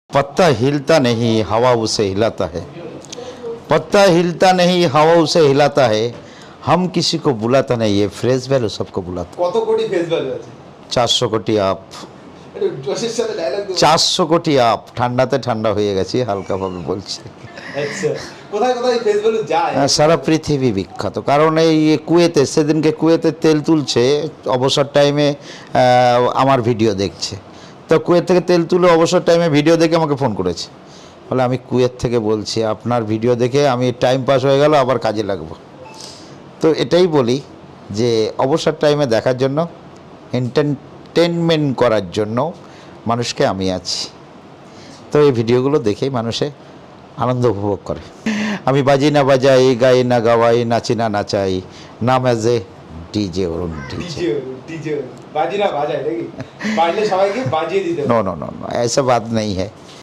पत्ता हिलता नहीं हवा उसे हिलाता है। पत्ता हिलता नहीं हवा उसे हिलाता है। हम किसी को बुलाता नहीं, ये फ्रेज ভ্যালু सबको बुलाता। কত কোটি ফেস ভ্যালু আছে? 400 কোটি আপ। একটু জোশের সাথে ডায়লগ দিন। 400 কোটি আপ। ঠান্ডাতে ঠান্ডা হয়ে গেছি, হালকাভাবে বলছি। আচ্ছা, কোথায় কোথায় ফেস ভ্যালু যায়? সারা পৃথিবী বিখ্যাত, কারণ এই কুয়েতে সেদিনকে কুয়েতে তেল তুলছে, অবসর টাইমে আমার ভিডিও দেখছে। তো কুয়েত থেকে তেল তুলে অবসর টাইমে ভিডিও দেখে আমাকে ফোন করেছে, বলে আমি কুয়েত থেকে বলছি, আপনার ভিডিও দেখে আমি টাইম পাস হয়ে গেল, আবার কাজে লাগবো। তো এটাই বলি যে অবসর টাইমে দেখার জন্য, এন্টারটেনমেন্ট করার জন্য মানুষকে আমি আছি। তো এই ভিডিওগুলো দেখেই মানুষে আনন্দ উপভোগ করে। আমি বাজি না বাজাই, গাই না গাওয়াই, নাচি না নাচাই, নাম as a DJ Arun DJ. DJ বাজি না বাজায় নাকি? পারলে সবাইকে বাজিয়ে দিতে। नो नो नो नो, ऐसा बात नहीं है।